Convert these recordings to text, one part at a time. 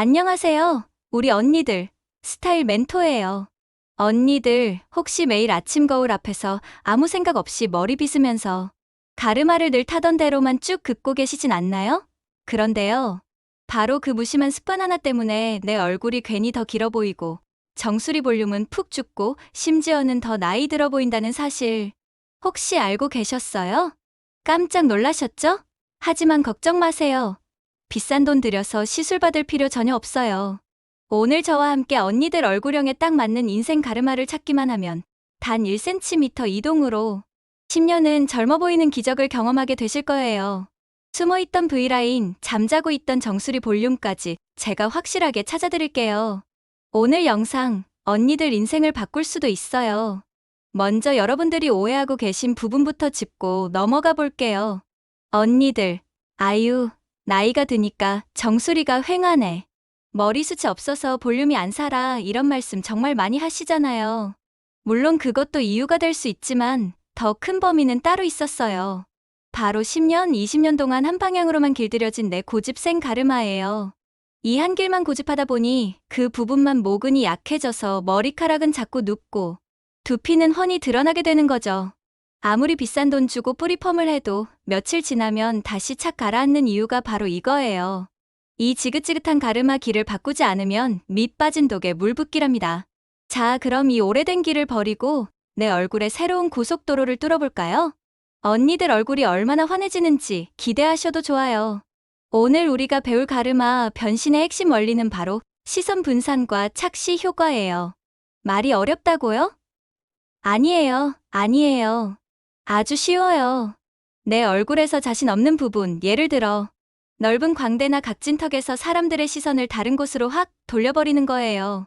안녕하세요. 우리 언니들. 스타일 멘토예요. 언니들, 혹시 매일 아침 거울 앞에서 아무 생각 없이 머리 빗으면서 가르마를 늘 타던 대로만 쭉 긋고 계시진 않나요? 그런데요. 바로 그 무심한 습관 하나 때문에 내 얼굴이 괜히 더 길어 보이고 정수리 볼륨은 푹 죽고 심지어는 더 나이 들어 보인다는 사실 혹시 알고 계셨어요? 깜짝 놀라셨죠? 하지만 걱정 마세요. 비싼 돈 들여서 시술 받을 필요 전혀 없어요. 오늘 저와 함께 언니들 얼굴형에 딱 맞는 인생 가르마를 찾기만 하면 단 1cm 이동으로 10년은 젊어 보이는 기적을 경험하게 되실 거예요. 숨어있던 V라인, 잠자고 있던 정수리 볼륨까지 제가 확실하게 찾아드릴게요. 오늘 영상, 언니들 인생을 바꿀 수도 있어요. 먼저 여러분들이 오해하고 계신 부분부터 짚고 넘어가 볼게요. 언니들, 아유, 나이가 드니까 정수리가 휑하네. 머리숱이 없어서 볼륨이 안 살아 이런 말씀 정말 많이 하시잖아요. 물론 그것도 이유가 될 수 있지만 더 큰 범위는 따로 있었어요. 바로 10년, 20년 동안 한 방향으로만 길들여진 내 고집생 가르마예요. 이 한 길만 고집하다 보니 그 부분만 모근이 약해져서 머리카락은 자꾸 눕고 두피는 훤히 드러나게 되는 거죠. 아무리 비싼 돈 주고 뿌리펌을 해도 며칠 지나면 다시 착 가라앉는 이유가 바로 이거예요. 이 지긋지긋한 가르마 길을 바꾸지 않으면 밑 빠진 독에 물 붓기랍니다. 자, 그럼 이 오래된 길을 버리고 내 얼굴에 새로운 고속도로를 뚫어볼까요? 언니들 얼굴이 얼마나 환해지는지 기대하셔도 좋아요. 오늘 우리가 배울 가르마 변신의 핵심 원리는 바로 시선 분산과 착시 효과예요. 말이 어렵다고요? 아니에요. 아주 쉬워요. 내 얼굴에서 자신 없는 부분, 예를 들어 넓은 광대나 각진 턱에서 사람들의 시선을 다른 곳으로 확 돌려버리는 거예요.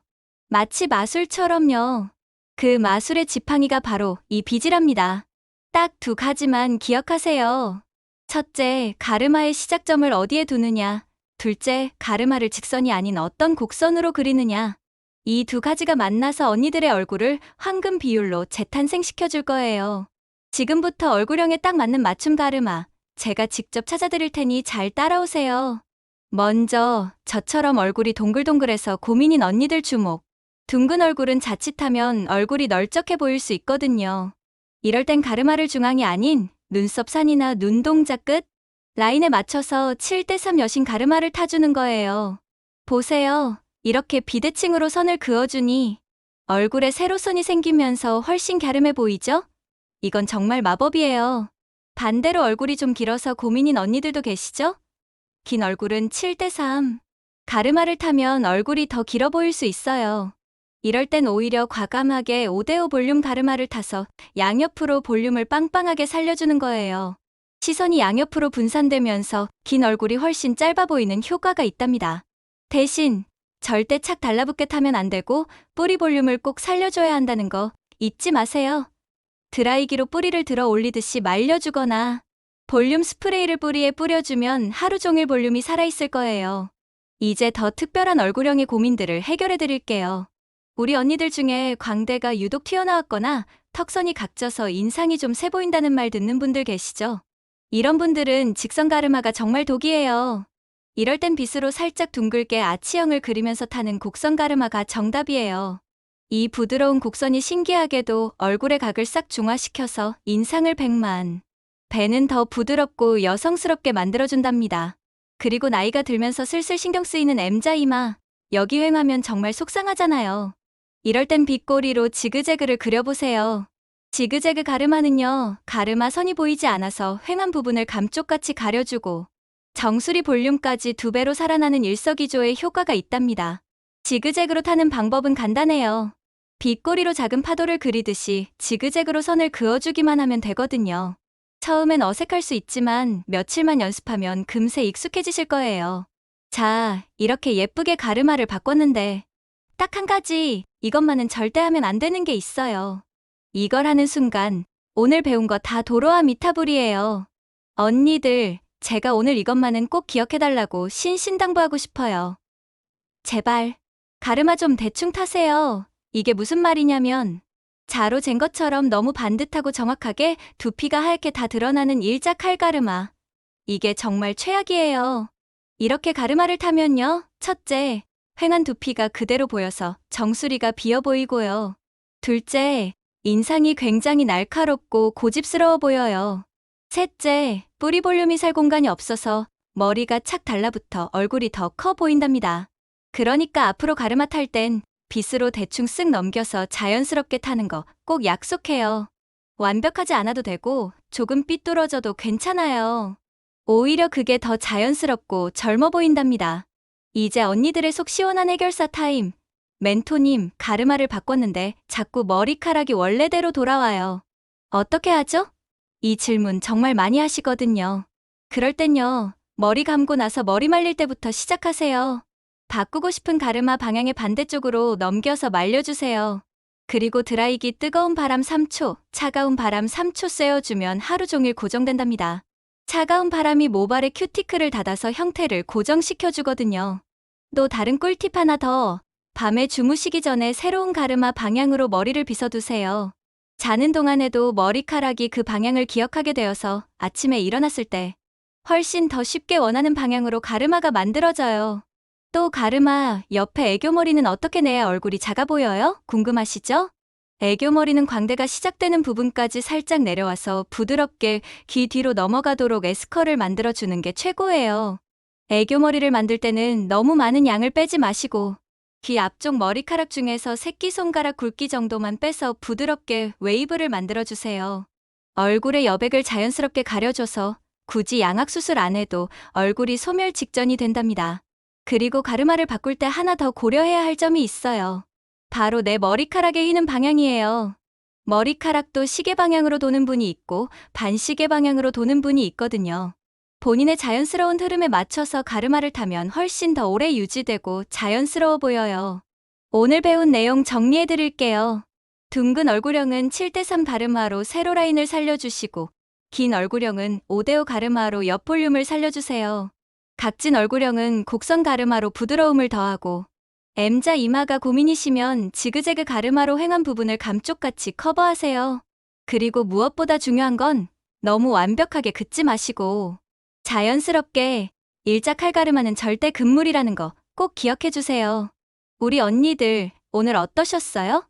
마치 마술처럼요. 그 마술의 지팡이가 바로 이 빗이랍니다. 딱 두 가지만 기억하세요. 첫째, 가르마의 시작점을 어디에 두느냐. 둘째, 가르마를 직선이 아닌 어떤 곡선으로 그리느냐. 이 두 가지가 만나서 언니들의 얼굴을 황금 비율로 재탄생시켜줄 거예요. 지금부터 얼굴형에 딱 맞는 맞춤 가르마, 제가 직접 찾아드릴 테니 잘 따라오세요. 먼저 저처럼 얼굴이 동글동글해서 고민인 언니들 주목. 둥근 얼굴은 자칫하면 얼굴이 널쩍해 보일 수 있거든요. 이럴 땐 가르마를 중앙이 아닌 눈썹 산이나 눈동자 끝 라인에 맞춰서 7:3 여신 가르마를 타주는 거예요. 보세요. 이렇게 비대칭으로 선을 그어주니 얼굴에 세로선이 생기면서 훨씬 갸름해 보이죠? 이건 정말 마법이에요. 반대로 얼굴이 좀 길어서 고민인 언니들도 계시죠? 긴 얼굴은 7:3. 가르마를 타면 얼굴이 더 길어 보일 수 있어요. 이럴 땐 오히려 과감하게 5:5 볼륨 가르마를 타서 양옆으로 볼륨을 빵빵하게 살려주는 거예요. 시선이 양옆으로 분산되면서 긴 얼굴이 훨씬 짧아 보이는 효과가 있답니다. 대신 절대 착 달라붙게 타면 안 되고 뿌리 볼륨을 꼭 살려줘야 한다는 거 잊지 마세요. 드라이기로 뿌리를 들어 올리듯이 말려주거나 볼륨 스프레이를 뿌리에 뿌려주면 하루 종일 볼륨이 살아있을 거예요. 이제 더 특별한 얼굴형의 고민들을 해결해 드릴게요. 우리 언니들 중에 광대가 유독 튀어나왔거나 턱선이 각져서 인상이 좀 세 보인다는 말 듣는 분들 계시죠? 이런 분들은 직선 가르마가 정말 독이에요. 이럴 땐 빗으로 살짝 둥글게 아치형을 그리면서 타는 곡선 가르마가 정답이에요. 이 부드러운 곡선이 신기하게도 얼굴의 각을 싹 중화시켜서 인상을 100만 배는 더 부드럽고 여성스럽게 만들어준답니다. 그리고 나이가 들면서 슬슬 신경 쓰이는 M자 이마, 여기 휑하면 정말 속상하잖아요. 이럴 땐 빗꼬리로 지그재그를 그려보세요. 지그재그 가르마는요, 가르마 선이 보이지 않아서 휑한 부분을 감쪽같이 가려주고 정수리 볼륨까지 2배로 살아나는 일석이조의 효과가 있답니다. 지그재그로 타는 방법은 간단해요. 빗꼬리로 작은 파도를 그리듯이 지그재그로 선을 그어주기만 하면 되거든요. 처음엔 어색할 수 있지만 며칠만 연습하면 금세 익숙해지실 거예요. 자, 이렇게 예쁘게 가르마를 바꿨는데 딱 한 가지, 이것만은 절대 하면 안 되는 게 있어요. 이걸 하는 순간 오늘 배운 거 다 도로와 미타불이에요. 언니들, 제가 오늘 이것만은 꼭 기억해달라고 신신당부하고 싶어요. 제발, 가르마 좀 대충 타세요. 이게 무슨 말이냐면 자로 잰 것처럼 너무 반듯하고 정확하게 두피가 하얗게 다 드러나는 일자 칼가르마. 이게 정말 최악이에요. 이렇게 가르마를 타면요, 첫째, 휑한 두피가 그대로 보여서 정수리가 비어 보이고요. 둘째, 인상이 굉장히 날카롭고 고집스러워 보여요. 셋째, 뿌리 볼륨이 살 공간이 없어서 머리가 착 달라붙어 얼굴이 더 커 보인답니다. 그러니까 앞으로 가르마 탈 땐 빗으로 대충 쓱 넘겨서 자연스럽게 타는 거 꼭 약속해요. 완벽하지 않아도 되고 조금 삐뚤어져도 괜찮아요. 오히려 그게 더 자연스럽고 젊어 보인답니다. 이제 언니들의 속 시원한 해결사 타임. 멘토님, 가르마를 바꿨는데 자꾸 머리카락이 원래대로 돌아와요. 어떻게 하죠? 이 질문 정말 많이 하시거든요. 그럴 땐요, 머리 감고 나서 머리 말릴 때부터 시작하세요. 바꾸고 싶은 가르마 방향의 반대쪽으로 넘겨서 말려주세요. 그리고 드라이기 뜨거운 바람 3초, 차가운 바람 3초 쐬어주면 하루 종일 고정된답니다. 차가운 바람이 모발의 큐티클을 닫아서 형태를 고정시켜주거든요. 또 다른 꿀팁 하나 더. 밤에 주무시기 전에 새로운 가르마 방향으로 머리를 빗어두세요. 자는 동안에도 머리카락이 그 방향을 기억하게 되어서 아침에 일어났을 때 훨씬 더 쉽게 원하는 방향으로 가르마가 만들어져요. 또 가르마 옆에 애교머리는 어떻게 내야 얼굴이 작아 보여요? 궁금하시죠? 애교머리는 광대가 시작되는 부분까지 살짝 내려와서 부드럽게 귀 뒤로 넘어가도록 에스컬을 만들어주는 게 최고예요. 애교머리를 만들 때는 너무 많은 양을 빼지 마시고 귀 앞쪽 머리카락 중에서 새끼손가락 굵기 정도만 빼서 부드럽게 웨이브를 만들어주세요. 얼굴의 여백을 자연스럽게 가려줘서 굳이 양악수술 안 해도 얼굴이 소멸 직전이 된답니다. 그리고 가르마를 바꿀 때 하나 더 고려해야 할 점이 있어요. 바로 내 머리카락의 휘는 방향이에요. 머리카락도 시계 방향으로 도는 분이 있고 반시계 방향으로 도는 분이 있거든요. 본인의 자연스러운 흐름에 맞춰서 가르마를 타면 훨씬 더 오래 유지되고 자연스러워 보여요. 오늘 배운 내용 정리해 드릴게요. 둥근 얼굴형은 7:3 가르마로 세로 라인을 살려주시고 긴 얼굴형은 5:5 가르마로 옆 볼륨을 살려주세요. 각진 얼굴형은 곡선 가르마로 부드러움을 더하고 M자 이마가 고민이시면 지그재그 가르마로 휑한 부분을 감쪽같이 커버하세요. 그리고 무엇보다 중요한 건 너무 완벽하게 긋지 마시고 자연스럽게 일자칼 가르마는 절대 금물이라는 거 꼭 기억해주세요. 우리 언니들 오늘 어떠셨어요?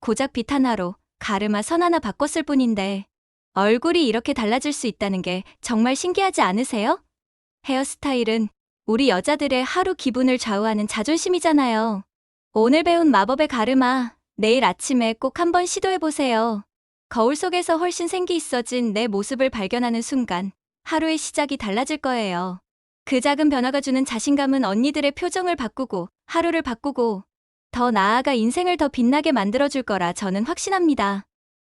고작 빗 하나로 가르마 선 하나 바꿨을 뿐인데 얼굴이 이렇게 달라질 수 있다는 게 정말 신기하지 않으세요? 헤어스타일은 우리 여자들의 하루 기분을 좌우하는 자존심이잖아요. 오늘 배운 마법의 가르마, 내일 아침에 꼭 한번 시도해보세요. 거울 속에서 훨씬 생기 있어진 내 모습을 발견하는 순간 하루의 시작이 달라질 거예요. 그 작은 변화가 주는 자신감은 언니들의 표정을 바꾸고 하루를 바꾸고 더 나아가 인생을 더 빛나게 만들어줄 거라 저는 확신합니다.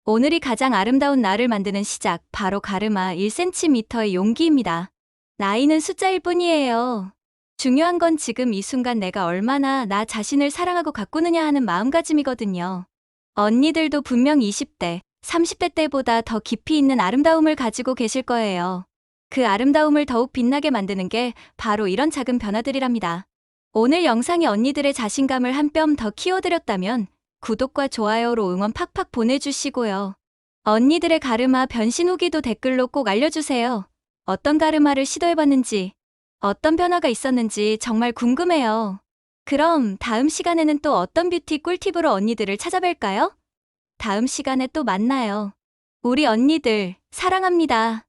오늘이 가장 아름다운 날을 만드는 시작, 바로 가르마 1cm의 용기입니다. 나이는 숫자일 뿐이에요. 중요한 건 지금 이 순간 내가 얼마나 나 자신을 사랑하고 가꾸느냐 하는 마음가짐이거든요. 언니들도 분명 20대, 30대 때보다 더 깊이 있는 아름다움을 가지고 계실 거예요. 그 아름다움을 더욱 빛나게 만드는 게 바로 이런 작은 변화들이랍니다. 오늘 영상이 언니들의 자신감을 한 뼘 더 키워드렸다면 구독과 좋아요로 응원 팍팍 보내주시고요. 언니들의 가르마 변신 후기도 댓글로 꼭 알려주세요. 어떤 가르마를 시도해봤는지, 어떤 변화가 있었는지 정말 궁금해요. 그럼 다음 시간에는 또 어떤 뷰티 꿀팁으로 언니들을 찾아뵐까요? 다음 시간에 또 만나요. 우리 언니들 사랑합니다.